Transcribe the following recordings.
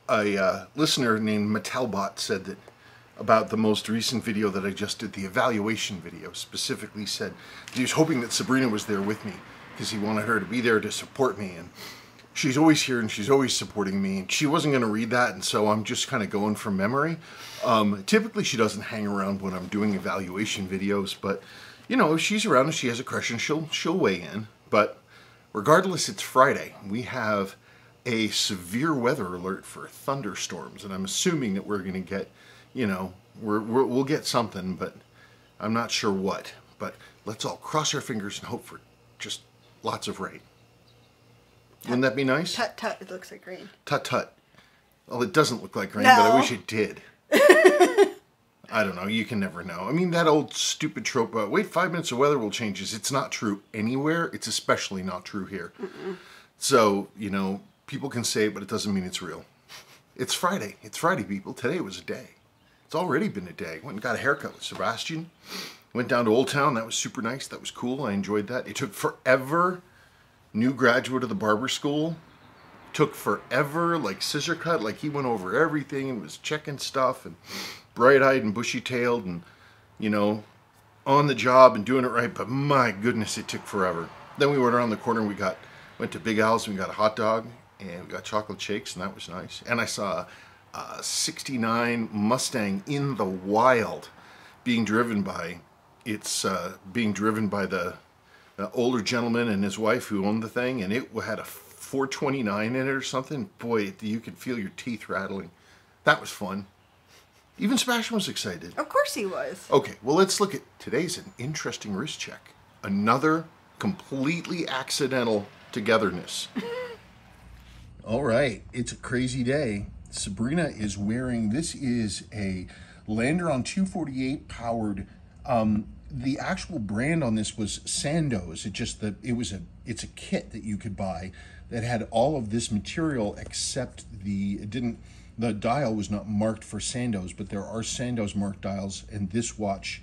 a listener named Metalbot said that about the most recent video that I just did, the evaluation video, specifically said he was hoping that Sabrina was there with me because he wanted her to be there to support me, and she's always here and she's always supporting me, and she wasn't going to read that, and so I'm just kind of going from memory. Typically she doesn't hang around when I'm doing evaluation videos, but you know, if she's around and she has a question, she'll weigh in. But regardless, it's Friday. We have a severe weather alert for thunderstorms, and I'm assuming that we're going to get, you know, we'll get something, but I'm not sure what. But let's all cross our fingers and hope for just lots of rain. Wouldn't that be nice? Tut tut, it looks like rain. Tut tut. Well, it doesn't look like rain, No. but I wish it did. I don't know, you can never know. I mean, that old stupid trope, wait 5 minutes, the weather will change. It's not true anywhere. It's especially not true here. So, you know, people can say it, but it doesn't mean it's real. It's Friday. It's Friday, people. Today was a day. It's already been a day. Went and got a haircut with Sebastian. Went down to Old Town. That was super nice. That was cool. I enjoyed that. It took forever. New graduate of the barber school. Took forever, like scissor cut, like he went over everything and was checking stuff and bright-eyed and bushy-tailed and, you know, on the job and doing it right, but my goodness, it took forever. Then we went around the corner and went to Big Al's and we got a hot dog and we got chocolate shakes, and that was nice. And I saw a 69 Mustang in the wild being driven by, the older gentleman and his wife who owned the thing, and it had a 429 in it or something. Boy, you could feel your teeth rattling. That was fun. Even Sebastian was excited. Of course he was. Okay, well, let's look at today's an interesting wrist check. Another completely accidental togetherness. All right, it's a crazy day. Sabrina is wearing, this is a Landeron 248 powered, the actual brand on this was Sandoz. It's a kit that you could buy that had all of this material except the dial was not marked for Sandoz, but there are Sandoz marked dials, and this watch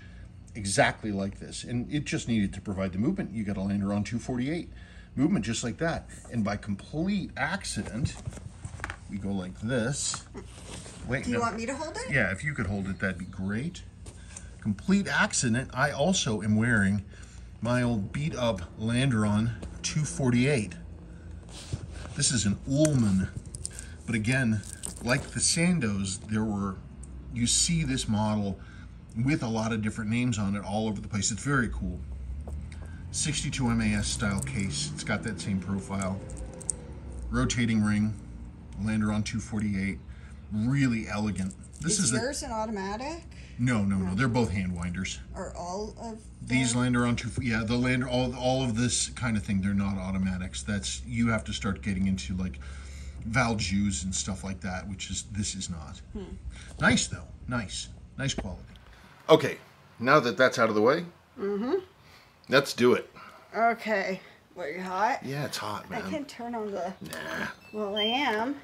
exactly like this. And it just needed to provide the movement. You got a Landeron 248 movement just like that. And by complete accident, we go like this. Wait, Do you want me to hold it? Yeah, if you could hold it, that'd be great. Complete accident, I also am wearing my old beat up Landeron 248. This is an Ullman, but again, like the Sandoz, you see this model with a lot of different names on it all over the place. It's very cool. 62 MAS style case. It's got that same profile. Rotating ring, Landeron 248. Really elegant. Is yours an automatic? No. They're both hand winders. Are all of them? These Landeron 2, yeah, the all of this kind of thing, they're not automatics. You have to start getting into like Valjus and stuff like that, this is not. Nice though, nice quality. Okay, now that that's out of the way, let's do it. Okay, what, you hot? Yeah, it's hot, man. I can turn on the. Nah. Well, I am.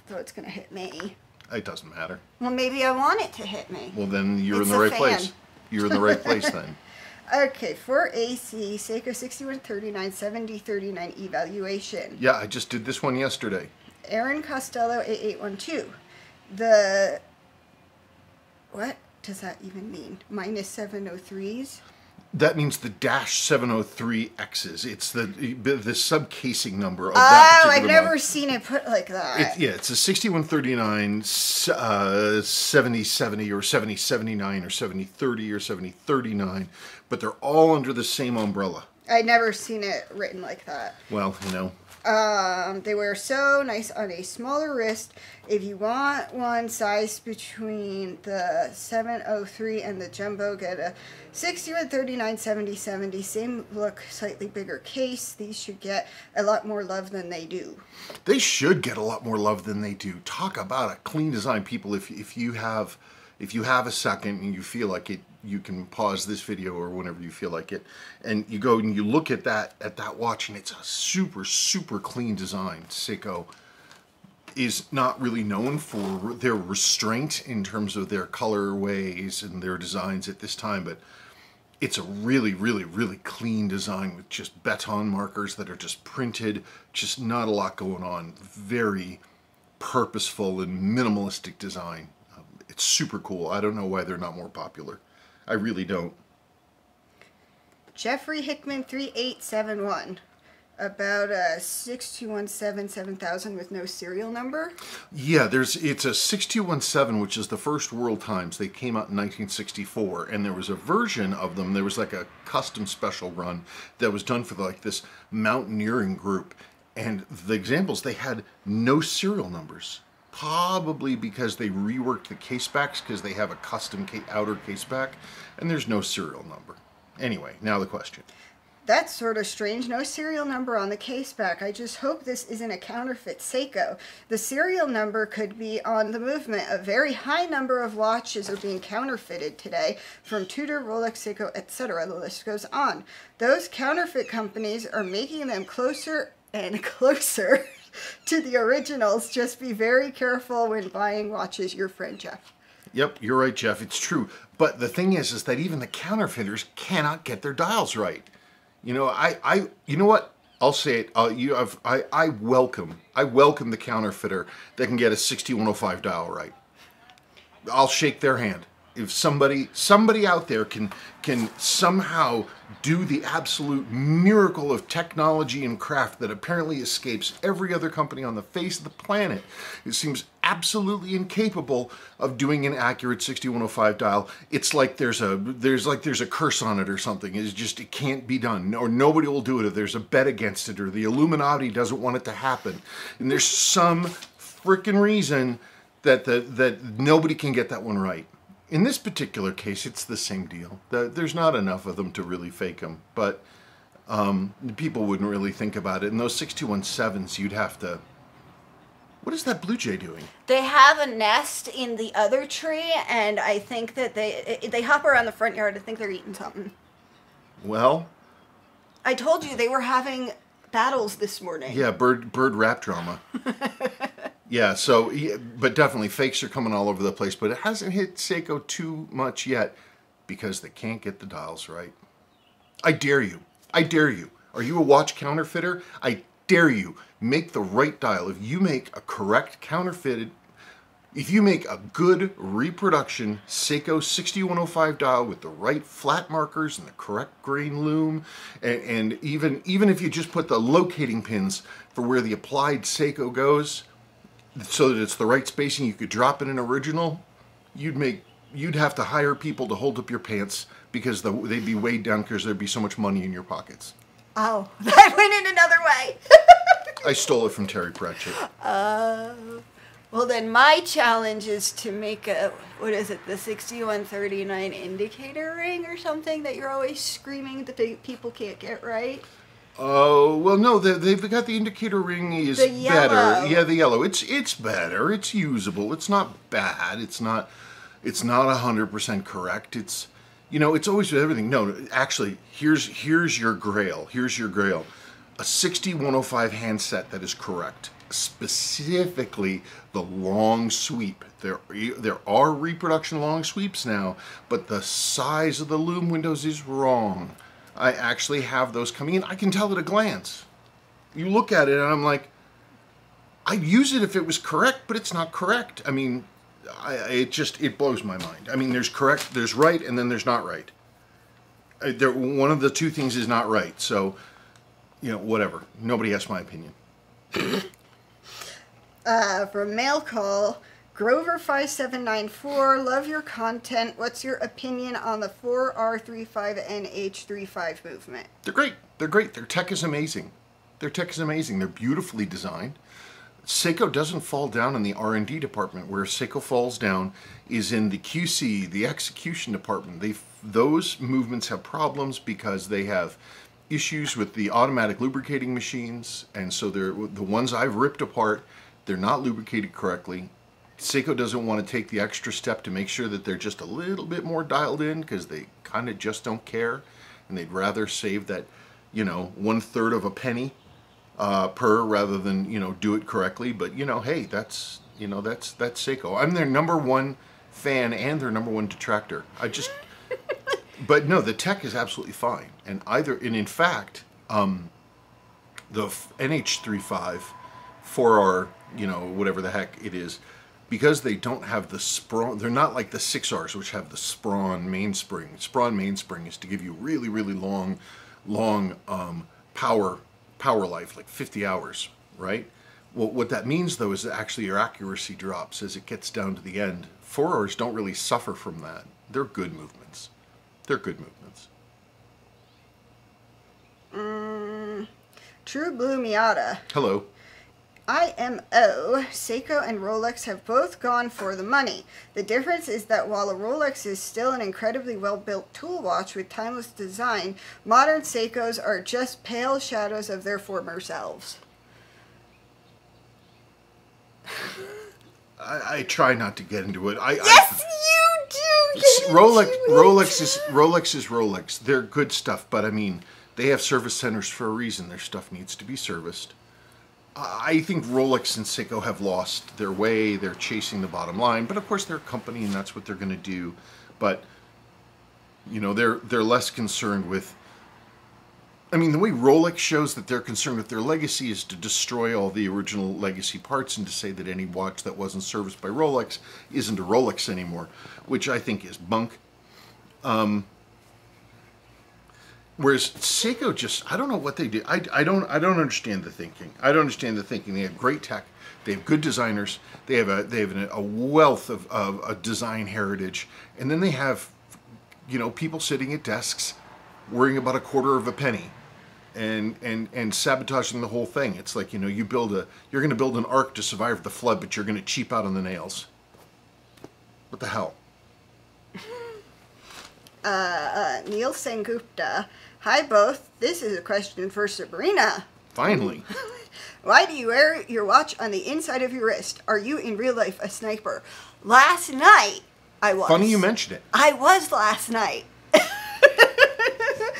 So it's gonna hit me. It doesn't matter. Well, maybe I want it to hit me. Well, then you're in the right place. You're in the right place then. Okay, for AC, Seiko 6139 7039 evaluation. Yeah, I just did this one yesterday. Aaron Costello 8812. What does that even mean? Minus 703s? That means the dash 703Xs. It's the subcasing number of that particular I've never model. seen it put like that. It's a 6139, 7070 or 7079 or 7030 or 7039, but they're all under the same umbrella. I've never seen it written like that. Well, you know. They wear so nice on a smaller wrist. If you want one size between the 703 and the jumbo, get a 6139 7070. Same look, slightly bigger case. These should get a lot more love than they do. They should get a lot more love than they do. Talk about a clean design, people. If you have a second and you feel like it, you can pause this video or whenever you feel like it, and you go and you look at that watch, and it's a super clean design. Seiko is not really known for their restraint in terms of their colorways and their designs at this time, but it's a really clean design with just baton markers that are just printed, just not a lot going on. Very purposeful and minimalistic design. It's super cool. I don't know why they're not more popular. I really don't. Jeffrey Hickman 3871. About a 6217-7000 with no serial number. Yeah, it's a 6217, which is the first World Times. They came out in 1964, and there was a version of them. There was like a custom special run that was done for like this mountaineering group. And the examples, they had no serial numbers. Probably because they reworked the case backs because they have a custom outer case back, and there's no serial number. Anyway, now the question. That's sort of strange. No serial number on the case back. I just hope this isn't a counterfeit Seiko. The serial number could be on the movement. A very high number of watches are being counterfeited today from Tudor, Rolex, Seiko, etc. The list goes on. Those counterfeit companies are making them closer and closer to the originals. Just be very careful when buying watches. Your friend Jeff. Yep, you're right, Jeff. It's true. But the thing is that even the counterfeiters cannot get their dials right. You know, you know what? I'll say it. I welcome the counterfeiter that can get a 6105 dial right. I'll shake their hand. If somebody out there can somehow do the absolute miracle of technology and craft that apparently escapes every other company on the face of the planet, it seems absolutely incapable of doing an accurate 6105 dial. It's like there's a curse on it or something. It can't be done, or nobody will do it if there's a bet against it, or the Illuminati doesn't want it to happen. And there's some frickin' reason that nobody can get that one right. In this particular case, it's the same deal. There's not enough of them to really fake them, but people wouldn't really think about it. In those 6217s, you'd have to... What is that blue jay doing? They have a nest in the other tree, and I think that they hop around the front yard. I think they're eating something. Well... I told you they were having battles this morning. Yeah, bird rap drama. Yeah, so, but definitely fakes are coming all over the place, but it hasn't hit Seiko too much yet because they can't get the dials right. I dare you. I dare you. Are you a watch counterfeiter? I dare you. Make the right dial. If you make a correct counterfeited, if you make a good reproduction Seiko 6105 dial with the right flat markers and the correct grain loom, and even if you just put the locating pins for where the applied Seiko goes, so that it's the right spacing, you could drop in an original, you'd have to hire people to hold up your pants because they'd be weighed down because there'd be so much money in your pockets. Oh, that went in another way. I stole it from Terry Pratchett. Well, then my challenge is to make a, what is it, the 6139 indicator ring or something that you're always screaming that people can't get right? Oh, well, no, they've got the indicator ring is the yellow. Better. Yeah, the yellow. It's better. It's usable. It's not bad. It's not 100% correct. It's, you know, it's always with everything. No, actually, here's your grail. Here's your grail. A 6105 handset that is correct. Specifically, the long sweep. There are reproduction long sweeps now, but the size of the loom windows is wrong. I actually have those coming in. I can tell at a glance. You look at it and I'm like, I'd use it if it was correct, but it's not correct. I mean, it blows my mind. I mean, there's correct, there's right, and then there's not right. One of the two things is not right. So, you know, whatever. Nobody asked my opinion. From Mail Call, Grover 5794, love your content. What's your opinion on the 4R35 and H35 movement? They're great. They're great. Their tech is amazing. Their tech is amazing. They're beautifully designed. Seiko doesn't fall down in the R&D department. Where Seiko falls down is in the QC, the execution department. Those movements have problems because they have issues with the automatic lubricating machines, and so they're the ones I've ripped apart. They're not lubricated correctly. Seiko doesn't want to take the extra step to make sure that they're just a little bit more dialed in because they kind of just don't care, and they'd rather save that, you know, 1/3 of a penny per rather than, you know, do it correctly. But, you know, hey, that's Seiko. I'm their #1 fan and their #1 detractor. But no, the tech is absolutely fine, and in fact, the NH35 4R you know, whatever the heck it is, because they don't have the sprawn. They're not like the 6Rs, which have the sprawn mainspring. Sprawn mainspring is to give you really, really long power life, like 50 hours, right? Well, what that means, though, is that actually your accuracy drops as it gets down to the end. 4Rs don't really suffer from that. They're good movements. They're good movements. True Blue Miata. Hello. IMO, Seiko, and Rolex have both gone for the money. The difference is that while a Rolex is still an incredibly well-built tool watch with timeless design, modern Seikos are just pale shadows of their former selves. I try not to get into it. Yes, you do. Rolex is Rolex. They're good stuff, but I mean, they have service centers for a reason. Their stuff needs to be serviced. I think Rolex and Seiko have lost their way. They're chasing the bottom line, but of course they're a company and that's what they're going to do. But you know, they're less concerned with. I mean, the way Rolex shows that they're concerned with their legacy is to destroy all the original legacy parts and to say that any watch that wasn't serviced by Rolex isn't a Rolex anymore, which I think is bunk. Whereas Seiko just, I don't know what they do. I don't understand the thinking. I don't understand the thinking. They have great tech. They have good designers. They have a wealth of a design heritage, and then they have, you know, people sitting at desks worrying about a quarter of a penny. And sabotaging the whole thing. It's like, you know, you're going to build an ark to survive the flood, but you're going to cheap out on the nails. What the hell? Neil Sengupta. Hi both. This is a question for Sabrina. Finally. Why do you wear your watch on the inside of your wrist? Are you in real life a sniper? Last night I was. Funny you mention it. I was last night.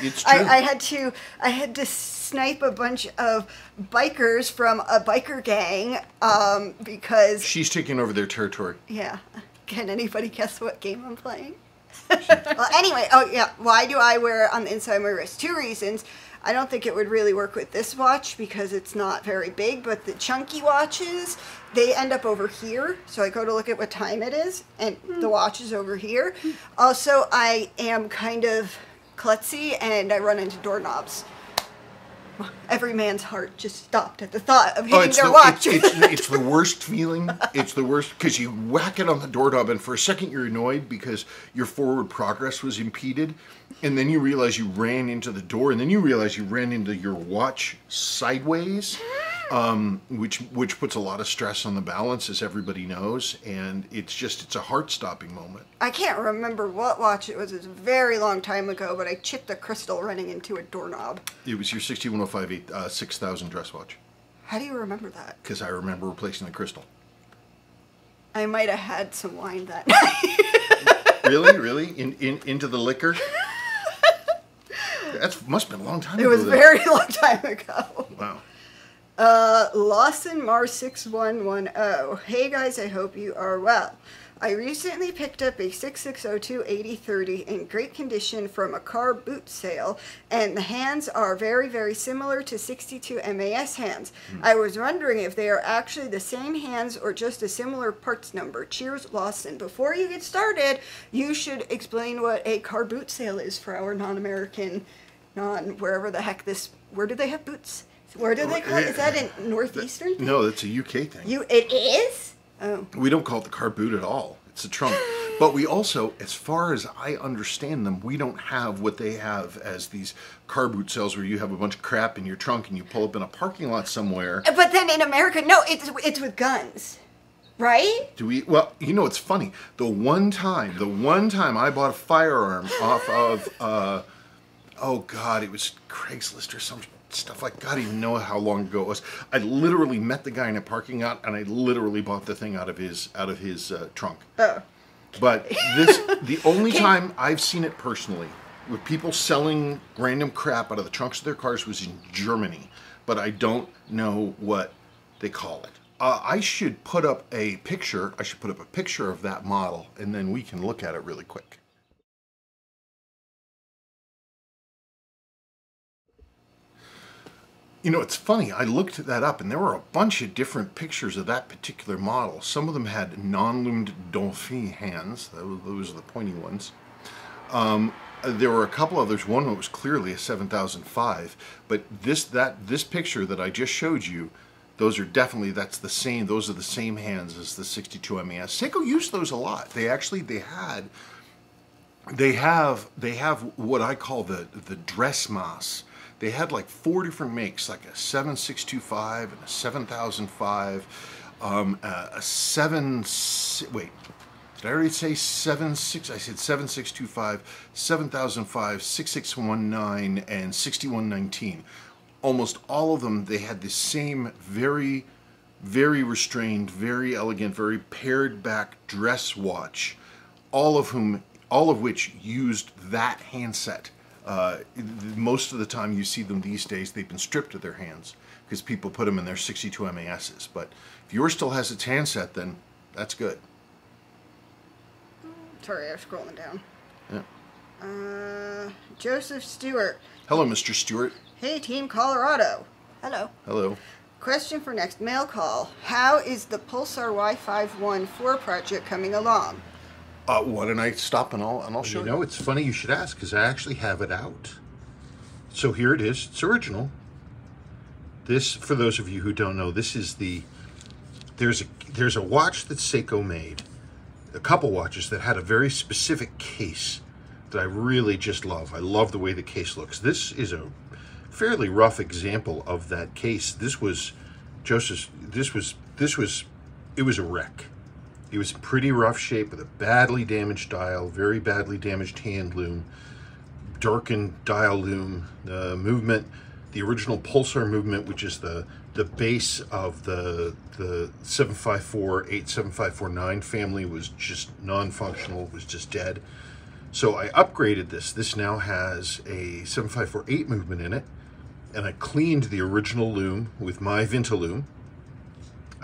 It's true. I had to snipe a bunch of bikers from a biker gang because she's taking over their territory. Yeah. Can anybody guess what game I'm playing? Well, anyway, oh yeah, why do I wear it on the inside of my wrist? 2 reasons. I don't think it would really work with this watch because it's not very big, but the chunky watches, they end up over here. So I go to look at what time it is, and the watch is over here. Also, I am kind of klutzy, and I run into doorknobs. Every man's heart just stopped at the thought of hitting their watch. It's the worst feeling. It's the worst because you whack it on the doorknob and for a second you're annoyed because your forward progress was impeded. And then you realize you ran into the door and then you realize you ran into your watch sideways, which puts a lot of stress on the balance, as everybody knows. And it's a heart-stopping moment. I can't remember what watch it was. It was a very long time ago, but I chipped a crystal running into a doorknob. It was your 61058 6000 dress watch. How do you remember that? Because I remember replacing the crystal. I might have had some wine that night. Really? Into the liquor? That must have been a long time ago. It was a very long time ago. Wow. Lawson Mar 6110. Hey guys, I hope you are well. I recently picked up a 6602 8030 in great condition from a car boot sale, and the hands are very, very similar to 62 MAS hands. I was wondering if they are actually the same hands or just a similar parts number. Cheers, Lawson. Before you get started, you should explain what a car boot sale is for our non-American, wherever the heck where do they have boots? Where do they call it? Is that in Northeastern? No, that's a UK thing. It is? Oh. We don't call it the car boot at all. It's a trunk. But we also, as far as I understand them, we don't have what they have as these car boot sales where you have a bunch of crap in your trunk and you pull up in a parking lot somewhere. But then in America, no, it's with guns. Right? Well, you know, it's funny. The one time I bought a firearm off of, oh God, it was Craigslist or some stuff like, God, I don't even know how long ago it was. I literally met the guy in a parking lot and I literally bought the thing out of his trunk. Oh. But the only time I've seen it personally with people selling random crap out of the trunks of their cars was in Germany. But I don't know what they call it. I should put up a picture. I should put up a picture of that model and then we can look at it really quick. You know, it's funny, I looked that up and there were a bunch of different pictures of that particular model. Some of them had non-loomed Dolphin hands, those are the pointy ones. There were a couple others, one that was clearly a 7005, but this picture that I just showed you, those are definitely, those are the same hands as the 62 MAS. Seiko used those a lot. They have what I call the dress mas. They had like 4 different makes, like a 7625 and a 7005, wait, did I already say 76? I said 7625, 7005, 6619, and 6119. Almost all of them, they had the same very, very restrained, very elegant, very pared back dress watch, all of which used that handset. Most of the time you see them these days, they've been stripped of their hands because people put them in their 62 MASs. But if yours still has its handset, then that's good. Sorry, I was scrolling down. Yeah. Joseph Stewart. Hello, Mr. Stewart. Hey, Team Colorado. Hello. Hello. Question for next mail call. How is the Pulsar Y514 project coming along? Why don't I stop and I'll show you. You know, it's funny you should ask because I actually have it out. So here it is. It's original. This, for those of you who don't know, this is there's a watch that Seiko made, a couple watches that had a very specific case that I really just love. I love the way the case looks. This is a fairly rough example of that case. This was Joseph's. It was a wreck. It was in pretty rough shape with a badly damaged dial, very badly damaged hand loom, darkened dial loom. The movement, the original Pulsar movement, which is the base of the 754, 87549 family, was just non-functional, was just dead. So I upgraded this. This now has a 7548 movement in it, and I cleaned the original loom with my Vintaloom.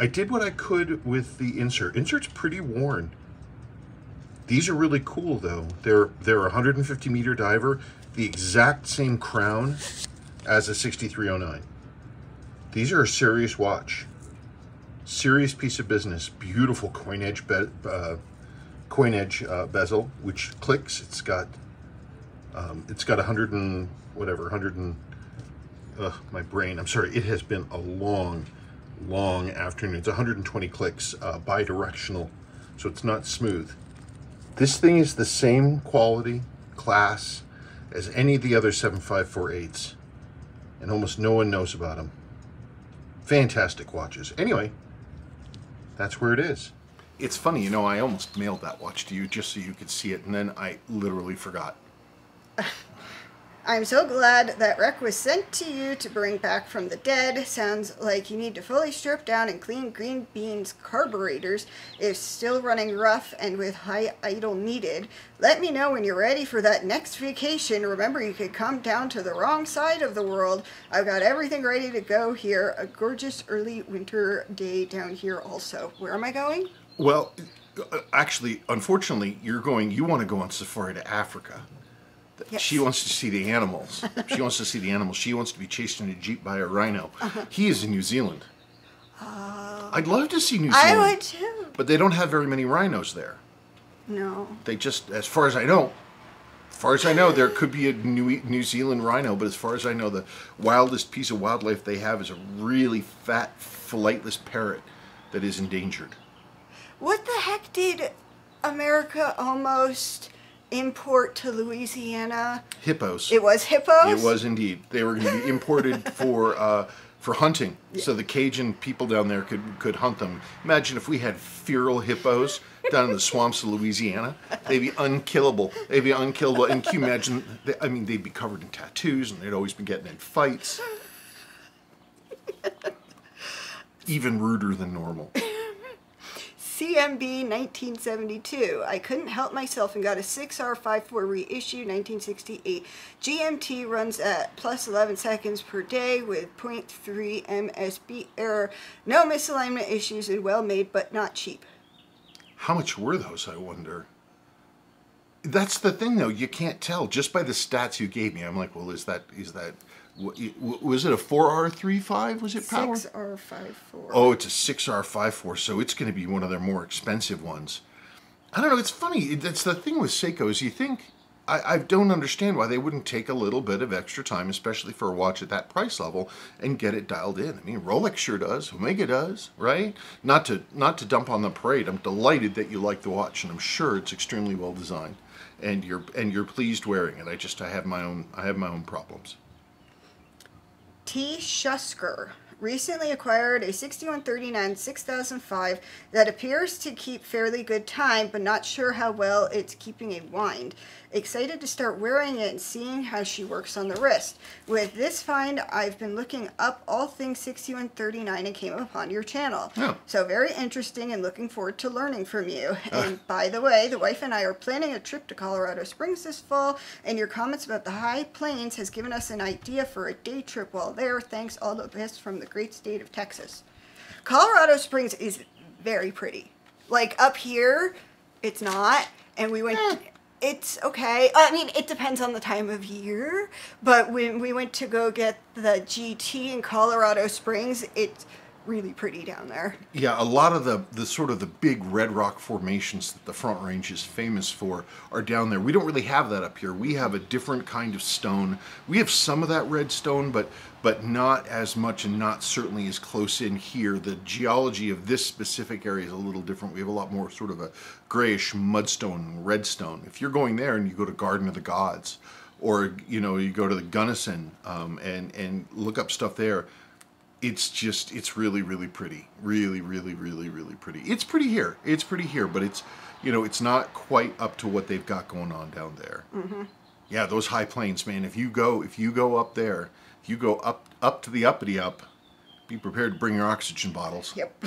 I did what I could with the insert. Insert's pretty worn. These are really cool though. They're 150 meter diver, the exact same crown as a 6309. These are a serious watch. Serious piece of business. Beautiful coin edge bezel, which clicks. It's got 100 and whatever, 100 and my brain. I'm sorry. It has been a long afternoon. It's 120 clicks, bi-directional, so it's not smooth. This thing is the same quality, class, as any of the other 7548s, and almost no one knows about them. Fantastic watches. Anyway, that's where it is. It's funny, you know, I almost mailed that watch to you just so you could see it, and then I literally forgot. I'm so glad that wreck was sent to you to bring back from the dead. Sounds like you need to fully strip down and clean Greenbean's carburetors. It's still running rough and with high idle needed. Let me know when you're ready for that next vacation. Remember, you could come down to the wrong side of the world. I've got everything ready to go here. A gorgeous early winter day down here also. Where am I going? Well, actually, unfortunately, you want to go on safari to Africa. Yes. She wants to see the animals. She wants to see the animals. She wants to be chased in a jeep by a rhino. He is in New Zealand. I'd love to see New Zealand. I would too. But they don't have very many rhinos there. No. They just, as far as I know, there could be a New Zealand rhino, but as far as I know, the wildest piece of wildlife they have is a really fat, flightless parrot that is endangered. What the heck did America almost import to Louisiana? Hippos. It was hippos? It was indeed. They were going to be imported for hunting, yeah. So the Cajun people down there could hunt them. Imagine if we had feral hippos down in the swamps of Louisiana. They'd be unkillable. They'd be unkillable. And can you imagine, they'd be covered in tattoos and they'd always be getting in fights. Even ruder than normal. CMB 1972. I couldn't help myself and got a 6R54 reissue 1968. GMT runs at plus 11 seconds per day with 0.3 MSB error. No misalignment issues and well made but not cheap. How much were those, I wonder? That's the thing though, you can't tell just by the stats you gave me. I'm like, well, is that Was it a 4R35? Was it power? 6R54. Oh, it's a 6R54, so it's going to be one of their more expensive ones. I don't know, it's funny. That's the thing with Seiko is you think, I don't understand why they wouldn't take a little bit of extra time, especially for a watch at that price level, and get it dialed in. I mean, Rolex sure does, Omega does, right? Not to dump on the parade. I'm delighted that you like the watch, and I'm sure it's extremely well designed, and you're pleased wearing it. I have my own problems. T. Shusker recently acquired a 6139 6005 that appears to keep fairly good time, but not sure how well it's keeping a wind. Excited to start wearing it and seeing how she works on the wrist. With this find, I've been looking up all things 6139 and came upon your channel. Oh. So very interesting and looking forward to learning from you. And by the way, the wife and I are planning a trip to Colorado Springs this fall, and your comments about the high plains has given us an idea for a day trip while there. Thanks, all the best from the great state of Texas. Colorado Springs is very pretty. Like up here, it's not, and we went... It's okay. I mean, it depends on the time of year, but when we went to go get the GT in Colorado Springs, it's really pretty down there. Yeah, a lot of the sort of the big red rock formations that the Front Range is famous for are down there. We don't really have that up here. We have a different kind of stone. We have some of that red stone, but not as much and not certainly as close in here. The geology of this specific area is a little different. We have a lot more sort of a grayish mudstone, redstone. If you're going there and you go to Garden of the Gods, or you go to the Gunnison and look up stuff there, it's really, really pretty. Really, really, really, really pretty. It's pretty here. It's pretty here, but it's not quite up to what they've got going on down there. Mm-hmm. Yeah, those high plains, man. If you go up there, if you go up to the uppity up, be prepared to bring your oxygen bottles. Yep.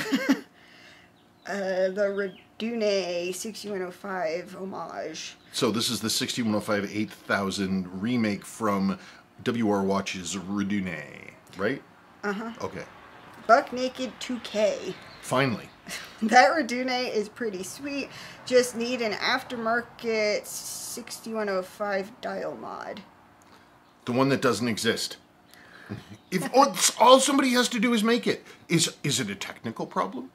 The Redune 6105 homage. So this is the 6105 8000 remake from WR Watch's Redune, right? Uh-huh. Okay. Buck Naked 2K. Finally. That Redune is pretty sweet. Just need an aftermarket 6105 dial mod. The one that doesn't exist. If all somebody has to do is make it. Is it a technical problem?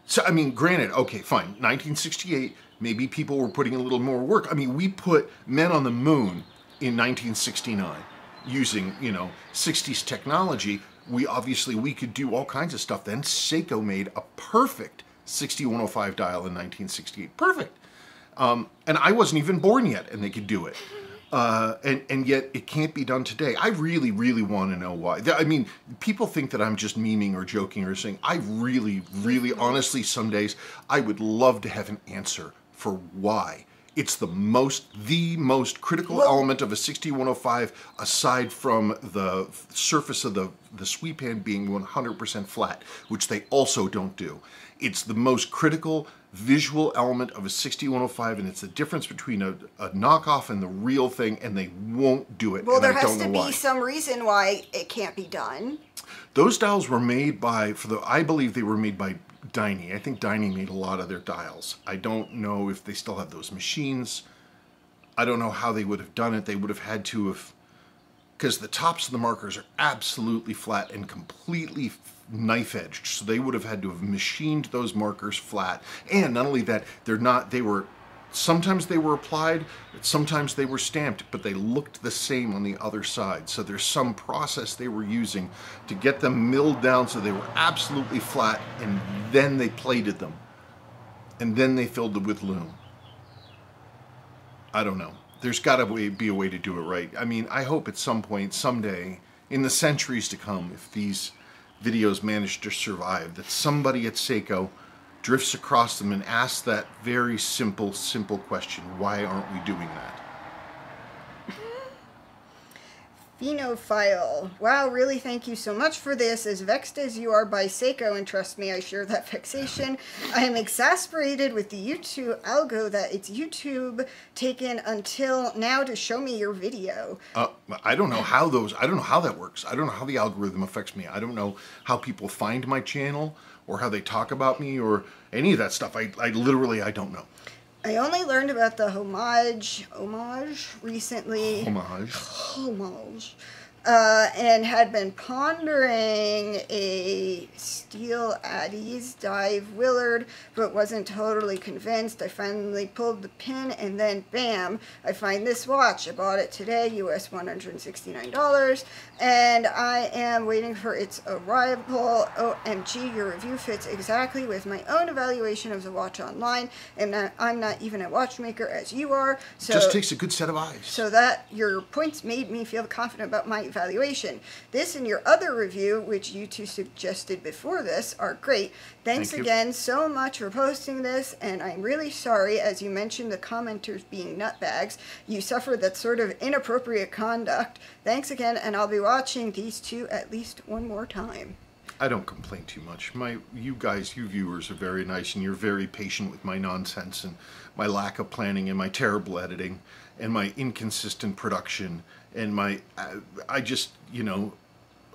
So, I mean, granted, okay, fine. 1968, maybe people were putting a little more work. I mean, we put men on the moon in 1969 using, 60s technology. We could do all kinds of stuff then. Seiko made a perfect 6105 dial in 1968. Perfect. And I wasn't even born yet, and they could do it. And yet it can't be done today. I really, really want to know why. I mean, people think that I'm just memeing or joking or saying, I really, really, honestly, some days, I would love to have an answer for why. It's the most critical element of a 6105, aside from the surface of the sweep hand being 100% flat, which they also don't do. It's the most critical visual element of a 6105, and it's the difference between a knockoff and the real thing, and they won't do it. Well, there has to be some reason why it can't be done. Those dials were made by, I believe they were made by Dynie. I think Dynie made a lot of their dials. I don't know if they still have those machines. I don't know how they would have done it. They would have had to have, because the tops of the markers are absolutely flat and completely knife edged, so they would have had to have machined those markers flat. And not only that, sometimes they were applied, sometimes they were stamped, but they looked the same on the other side. So there's some process they were using to get them milled down so they were absolutely flat, and then they plated them, and then they filled them with loom. I don't know. There's got to be a way to do it right. I mean, I hope at some point, someday, in the centuries to come, if these videos manage to survive, that somebody at Seiko drifts across them and asks that very simple question: why aren't we doing that? Phenophile. Wow, really thank you so much for this. As vexed as you are by Seiko, and trust me, I share that vexation, I am exasperated with the YouTube algo that it's YouTube taken until now to show me your video. I don't know how that works. I don't know how the algorithm affects me. I don't know how people find my channel or how they talk about me or any of that stuff. I literally don't know. I only learned about the homage recently. Homage. and had been pondering a steel Addies Dive Willard, but wasn't totally convinced. I finally pulled the pin, and then bam, I find this watch. I bought it today, US $169, and I am waiting for its arrival. OMG, your review fits exactly with my own evaluation of the watch online, and I'm not even a watchmaker as you are. So just takes a good set of eyes. So that your points made me feel confident about my evaluation. This and your other review, which you two suggested before this, are great. Thanks again so much for posting this, and I'm really sorry, as you mentioned the commenters being nutbags, you suffered that sort of inappropriate conduct. Thanks again, and I'll be watching these two at least one more time. I don't complain too much. You viewers are very nice, and you're very patient with my nonsense and my lack of planning and my terrible editing and my inconsistent production and I just, you know,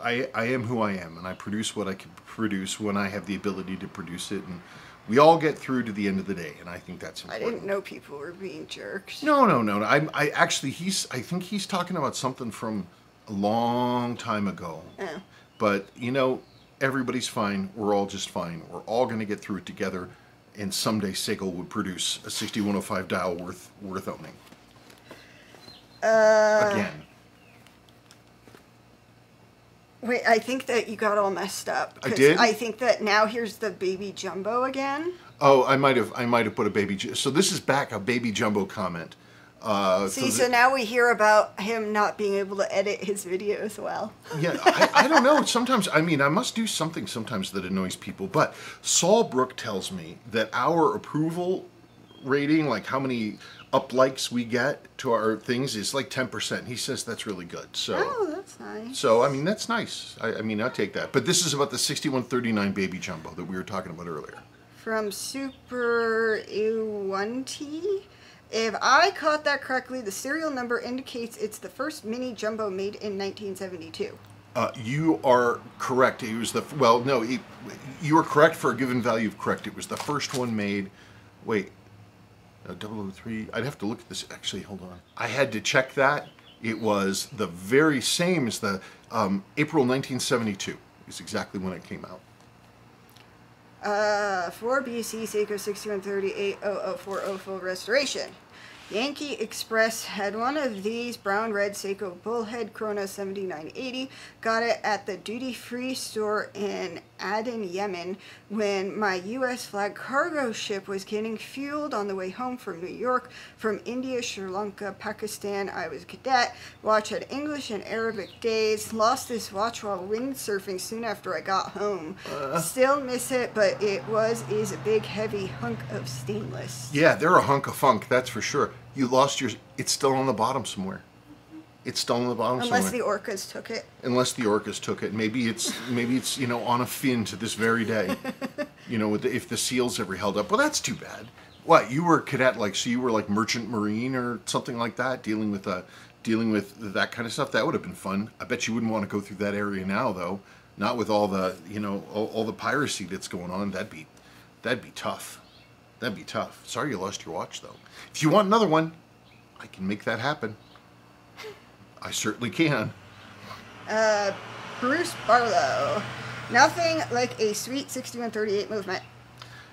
I am who I am, and I produce what I can produce when I have the ability to produce it, and we all get through to the end of the day, and I think that's important. I didn't know people were being jerks. No. I actually, I think he's talking about something from a long time ago. Oh. But, you know, everybody's fine. We're all just fine. We're all going to get through it together, and someday Seiko would produce a 6105 dial worth owning. Again. Wait, I think that you got all messed up. I did? I think that now here's the baby jumbo again. Oh, I might have put a baby. So this is back a baby jumbo comment. So now we hear about him not being able to edit his videos well. Yeah, I don't know. Sometimes, I mean, I must do something sometimes that annoys people. But Saul Brook tells me that our approval rating, like how many up likes we get to our things, is like 10%. He says that's really good. So, oh, that's nice. So, I mean, that's nice. I mean, I'll take that. But this is about the 6139 baby jumbo that we were talking about earlier. From Super Y514. If I caught that correctly, the serial number indicates it's the first mini jumbo made in 1972. You are correct. It was you were correct for a given value of correct. It was the first one made. Wait, 003. I'd have to look at this. Actually, hold on. I had to check that. It was the very same as the April 1972 is exactly when it came out. 4 BC Seiko 6138-004 full restoration. Yankee Express had one of these brown-red Seiko Bullhead Chrono 7980. Got it at the duty-free store in Aden, Yemen, when my U.S. flag cargo ship was getting fueled on the way home from New York. From India, Sri Lanka, Pakistan, I was a cadet. Watch had English and Arabic days. Lost this watch while windsurfing soon after I got home. Still miss it, but it is a big, heavy hunk of stainless. Yeah, they're a hunk of funk, that's for sure. You lost yours. It's still on the bottom somewhere. It's still on the bottom somewhere. Unless the orcas took it. Unless the orcas took it. Maybe it's you know, on a fin to this very day. You know, if the seals ever held up. Well, that's too bad. What, you were a cadet, like, so you were like merchant marine or something like that, dealing with that kind of stuff? That would have been fun. I bet you wouldn't want to go through that area now, though. Not with all the, you know, all the piracy that's going on. That'd be tough. That'd be tough. Sorry you lost your watch, though. If you want another one, I can make that happen. I certainly can. Bruce Barlow. Nothing like a sweet 6138 movement.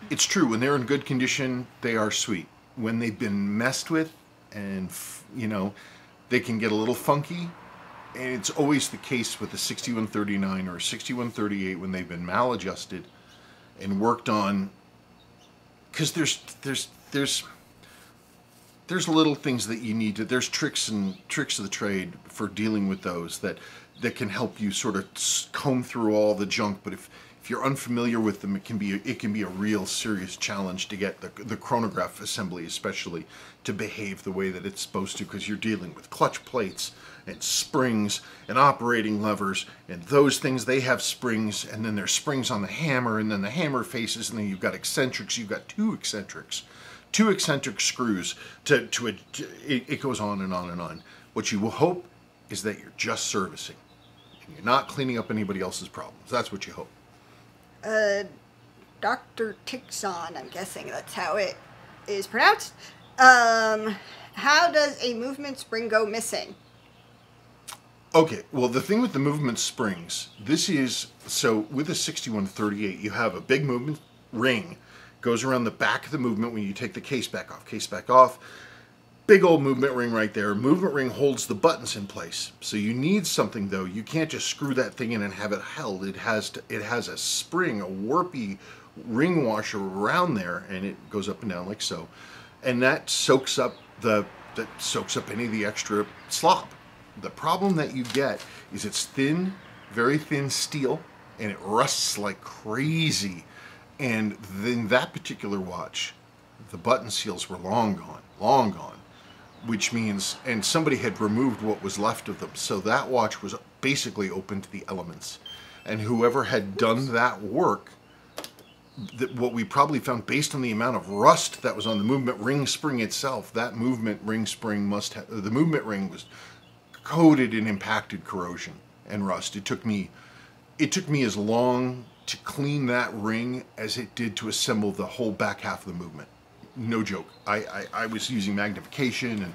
It's true. When they're in good condition, they are sweet. When they've been messed with and, you know, they can get a little funky. And it's always the case with a 6139 or a 6138 when they've been maladjusted and worked on. Because there's little things that you need to. There's tricks of the trade for dealing with those that can help you sort of comb through all the junk. But if you're unfamiliar with them, it can be a real serious challenge to get the chronograph assembly, especially, to behave the way that it's supposed to, because you're dealing with clutch plates and springs and operating levers, and those things, they have springs, and then there's springs on the hammer, and then the hammer faces, and then you've got eccentrics. You've got two eccentric screws it goes on and on and on. What you will hope is that you're just servicing and you're not cleaning up anybody else's problems. That's what you hope. Dr. Tixon, I'm guessing that's how it is pronounced. How does a movement spring go missing? Okay, well, the thing with the movement springs, this is, so with a 6138, you have a big movement ring, goes around the back of the movement when you take the case back off, big old movement ring right there. Movement ring holds the buttons in place. So you need something, though. You can't just screw that thing in and have it held. It has a spring, a warpy ring washer around there, and it goes up and down like so. And that soaks up any of the extra slop. The problem that you get is it's thin, very thin steel, and it rusts like crazy. And then that particular watch, the button seals were long gone, which means, and somebody had removed what was left of them. So that watch was basically open to the elements. And whoever had done that work, what we probably found based on the amount of rust that was on the movement ring spring itself, that movement ring spring the movement ring was coated in impacted corrosion and rust. It took me as long to clean that ring as it did to assemble the whole back half of the movement. No joke. I was using magnification, and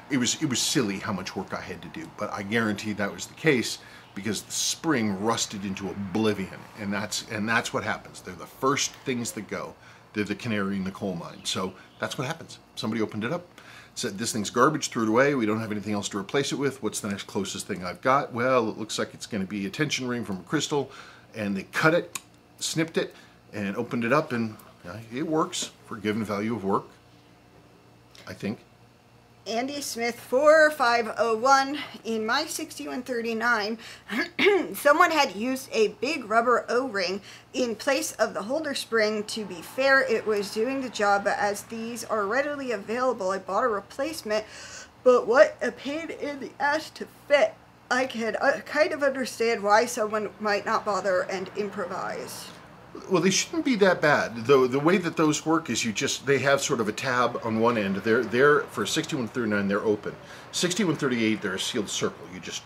it was silly how much work I had to do, but I guarantee that was the case because the spring rusted into oblivion, and that's what happens. They're the first things that go. They're the canary in the coal mine. So that's what happens. Somebody opened it up, said, this thing's garbage, threw it away, we don't have anything else to replace it with. What's the next closest thing I've got? Well, it looks like it's going to be a tension ring from a crystal, and they cut it, snipped it, and opened it up, and it works for a given value of work, I think. Andy Smith 4501, in my 6139, someone had used a big rubber O-ring in place of the holder spring. To be fair, it was doing the job, but as these are readily available, I bought a replacement. But what a pain in the ass to fit. I can kind of understand why someone might not bother and improvise. Well, they shouldn't be that bad. The way that those work is they have sort of a tab on one end. They're for 6139, they're open. 6138, they're a sealed circle. You just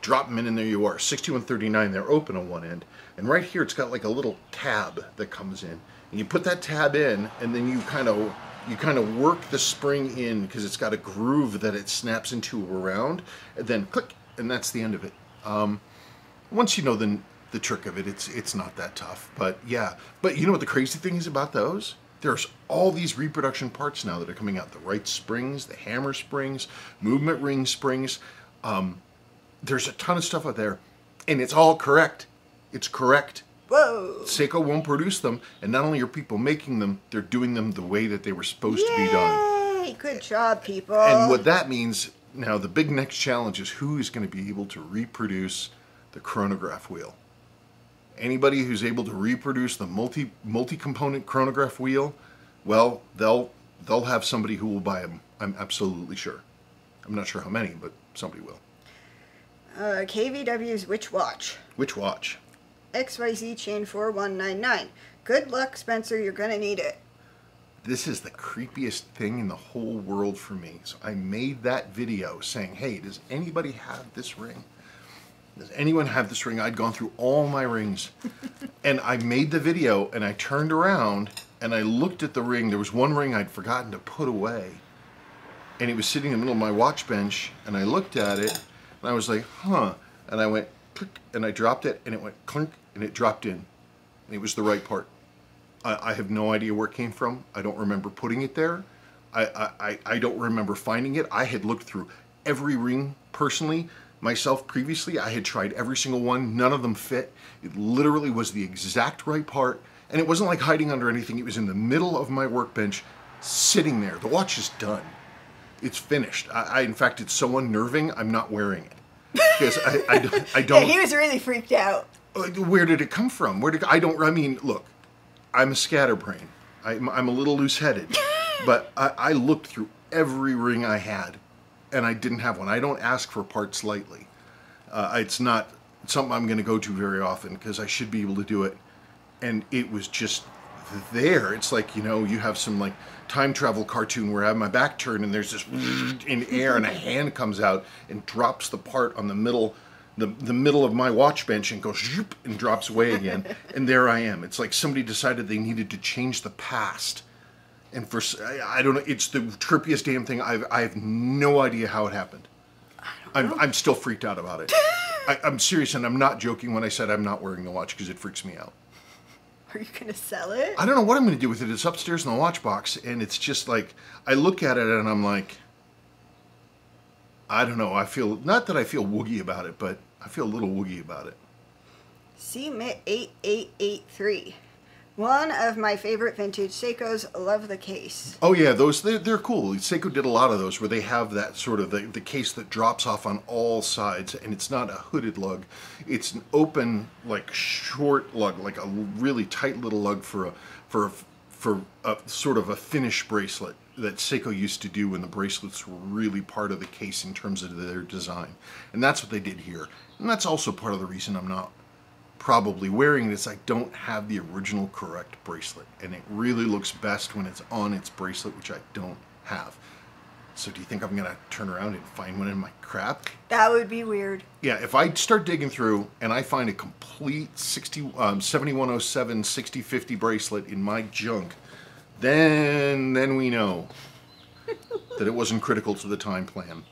drop them in and there you are. 6139, they're open on one end. And right here, it's got like a little tab that comes in. And you put that tab in, and then you kind of work the spring in because it's got a groove that it snaps into around, and then click, and that's the end of it. Once you know the trick of it, it's not that tough. But yeah, but you know what the crazy thing is about those? There's all these reproduction parts now that are coming out. The right springs, the hammer springs, movement ring springs. There's a ton of stuff out there, and it's all correct. It's correct. Whoa! Seiko won't produce them, and not only are people making them, they're doing them the way that they were supposed to be done. Yay! Good job, people. And what that means, now the big next challenge is who is going to be able to reproduce the chronograph wheel. Anybody who's able to reproduce the multi-component chronograph wheel, well, they'll have somebody who will buy them. I'm absolutely sure. I'm not sure how many, but somebody will. KVW's Which Watch? Which watch? XYZ Chain 4199. Good luck, Spencer. You're going to need it. This is the creepiest thing in the whole world for me. So I made that video saying, hey, does anybody have this ring? Does anyone have this ring? I'd gone through all my rings. And I made the video, and I turned around, and I looked at the ring. There was one ring I'd forgotten to put away. And it was sitting in the middle of my watch bench, and I looked at it, and I was like, huh. And I went, click, and I dropped it, and it went clink, and it dropped in. And it was the right part. I have no idea where it came from. I don't remember putting it there. I don't remember finding it. I had looked through every ring personally. Myself previously, I had tried every single one. None of them fit. It literally was the exact right part. And it wasn't like hiding under anything. It was in the middle of my workbench, sitting there. The watch is done. It's finished. In fact, it's so unnerving, I'm not wearing it. Because I don't... Yeah, he was really freaked out. Where did it come from? I mean, look, I'm a scatterbrain. I'm a little loose-headed. But I looked through every ring I had, and I didn't have one. I don't ask for parts lightly. It's not something I'm going to go to very often because I should be able to do it. And it was just there. It's like, you know, you have some like time travel cartoon where I have my back turned and there's this in air and a hand comes out and drops the part on the middle of my watch bench and goes zoop, and drops away again. And there I am. It's like somebody decided they needed to change the past. And I don't know, it's the trippiest damn thing. I have no idea how it happened. I'm still freaked out about it. I'm serious, and I'm not joking when I said I'm not wearing the watch because it freaks me out. Are you going to sell it? I don't know what I'm going to do with it. It's upstairs in the watch box, and it's just like, I look at it and I'm like, I don't know. I feel, not that I feel woogie about it, but I feel a little woogie about it. CMIT 8883. One of my favorite vintage Seikos. Love the case. Oh yeah, those, they're cool. Seiko did a lot of those where they have that sort of, the case that drops off on all sides, and it's not a hooded lug. It's an open, like, short lug, like a really tight little lug for a sort of a finish bracelet that Seiko used to do when the bracelets were really part of the case in terms of their design. And that's what they did here. And that's also part of the reason I'm not probably wearing this. I don't have the original correct bracelet, and it really looks best when it's on its bracelet, which I don't have. So do you think I'm gonna turn around and find one in my crap? That would be weird. Yeah, if I start digging through and I find a complete 7107 6050 bracelet in my junk, then we know that it wasn't critical to the time plan.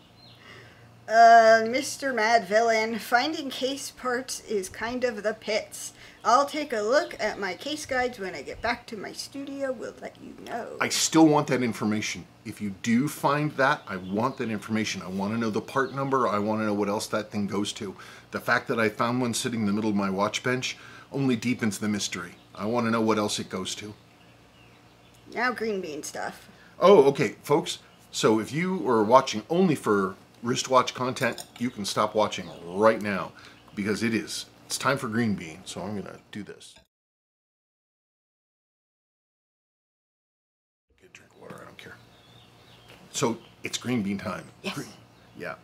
Mr. Mad Villain, finding case parts is kind of the pits. I'll take a look at my case guides when I get back to my studio. We'll let you know. I still want that information. If you do find that, I want that information. I want to know the part number. I want to know what else that thing goes to. The fact that I found one sitting in the middle of my watch bench only deepens the mystery. I want to know what else it goes to. Now Greenbean stuff. Oh, okay, folks. So if you are watching only for wristwatch content, you can stop watching right now because it's time for Greenbean. So I'm gonna do this. Get a drink of water, I don't care. So it's Greenbean time. Yes. Yeah.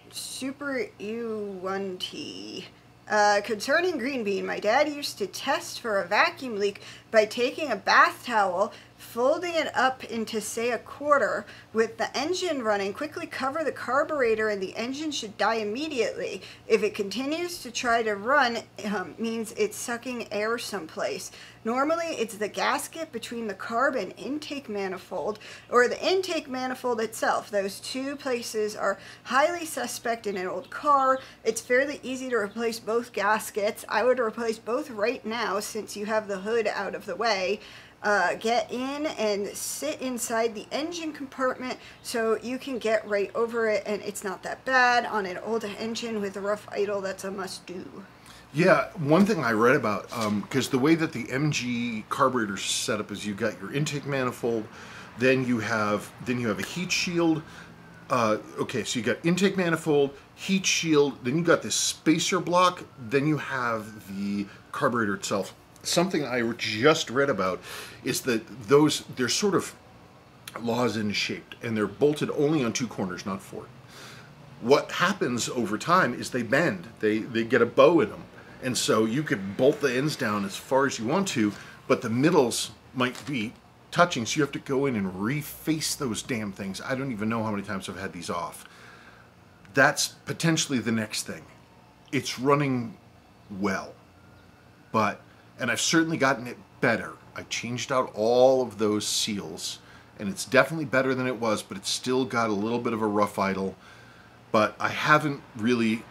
Super U1T. Concerning Greenbean, my dad used to test for a vacuum leak by taking a bath towel, folding it up into, say, a quarter, with the engine running, quickly cover the carburetor, and the engine should die immediately. If it continues to try to run, means it's sucking air someplace. Normally, it's the gasket between the carb and intake manifold, or the intake manifold itself. Those two places are highly suspect in an old car. It's fairly easy to replace both gaskets. I would replace both right now since you have the hood out of the way. Get in and sit inside the engine compartment so you can get right over it, and it's not that bad. On an old engine with a rough idle, that's a must-do. Yeah, one thing I read about, because the way that the MG carburetor is set up is you got your intake manifold, then you have a heat shield. Okay, so you got intake manifold, heat shield, then you got this spacer block, then you have the carburetor itself. Something I just read about is that they're sort of lozenge shaped, and they're bolted only on two corners, not four. What happens over time is they bend. They get a bow in them, and so you could bolt the ends down as far as you want to, but the middles might be touching, so you have to go in and reface those damn things. I don't even know how many times I've had these off. That's potentially the next thing. It's running well, and I've certainly gotten it better. I changed out all of those seals, and it's definitely better than it was, but it's still got a little bit of a rough idle. But I haven't really...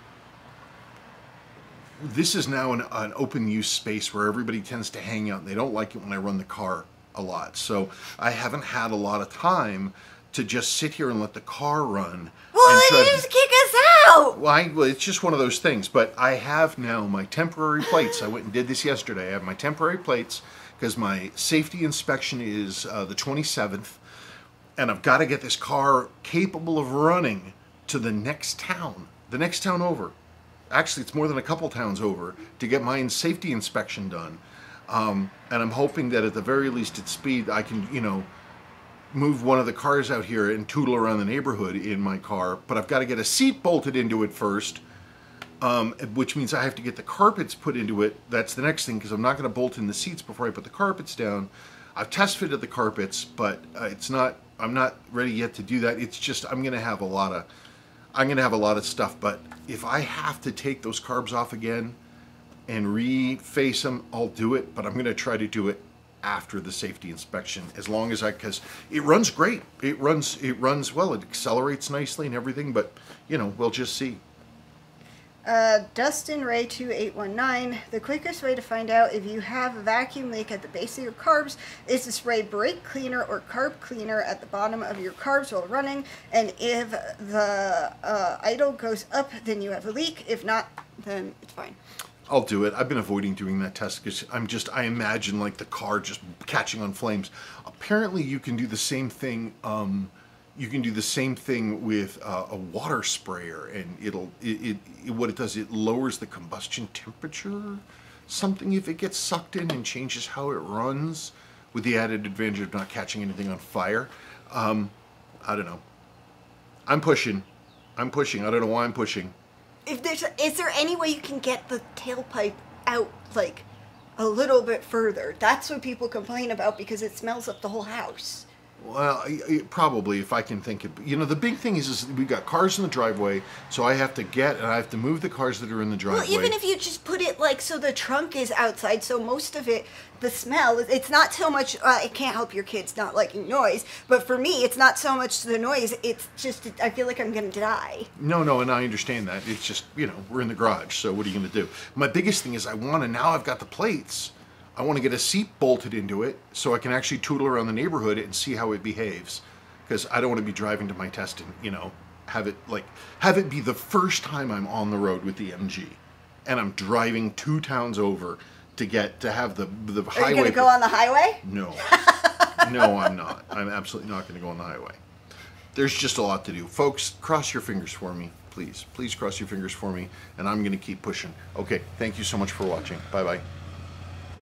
This is now an open use space where everybody tends to hang out, and they don't like it when I run the car a lot. So I haven't had a lot of time to just sit here and let the car run. Well, then just kick us out! Well, it's just one of those things. But I have now my temporary plates. I went and did this yesterday. I have my temporary plates because my safety inspection is the 27th. And I've got to get this car capable of running to the next town over. Actually, it's more than a couple towns over to get my safety inspection done. And I'm hoping that at the very least at speed I can, move one of the cars out here and tootle around the neighborhood in my car, but I've got to get a seat bolted into it first, which means I have to get the carpets put into it. That's the next thing, because I'm not going to bolt in the seats before I put the carpets down. I've test fitted the carpets, but I'm not ready yet to do that. It's just I'm going to have a lot of stuff. But if I have to take those carbs off again and reface them, I'll do it. But I'm going to try to do it after the safety inspection, as long as because it runs great. It runs well. It accelerates nicely and everything, but we'll just see. Dustin Ray 2819. The quickest way to find out if you have a vacuum leak at the base of your carbs is to spray brake cleaner or carb cleaner at the bottom of your carbs while running. And if the idle goes up, then you have a leak. If not, then it's fine. I'll do it. I've been avoiding doing that test because I imagine like the car just catching on flames. Apparently, you can do the same thing. You can do the same thing with a water sprayer, and what it does, it lowers the combustion temperature, something, if it gets sucked in, and changes how it runs, with the added advantage of not catching anything on fire. I don't know. I'm pushing. I don't know why I'm pushing. Is there any way you can get the tailpipe out, like, a little bit further? That's what people complain about because it smells up the whole house. Well, probably, if I can think of, you know, the big thing is we've got cars in the driveway, so I have to move the cars that are in the driveway. Well, even if you just put it, like, so the trunk is outside, so most of it, the smell, it's not so much, it can't help your kids not liking noise, but for me, it's not so much the noise, it's just, I feel like I'm going to die. No, and I understand that. It's just, you know, we're in the garage, so what are you going to do? My biggest thing is now I've got the plates, I want to get a seat bolted into it so I can actually tootle around the neighborhood and see how it behaves. Because I don't want to be driving to my test and, you know, have it be the first time I'm on the road with the MG. And I'm driving 2 towns over to have the highway. Are you going to go on the highway? No. No, I'm not. I'm absolutely not going to go on the highway. There's just a lot to do. Folks, cross your fingers for me, please. Please cross your fingers for me, and I'm going to keep pushing. Okay, thank you so much for watching. Bye-bye.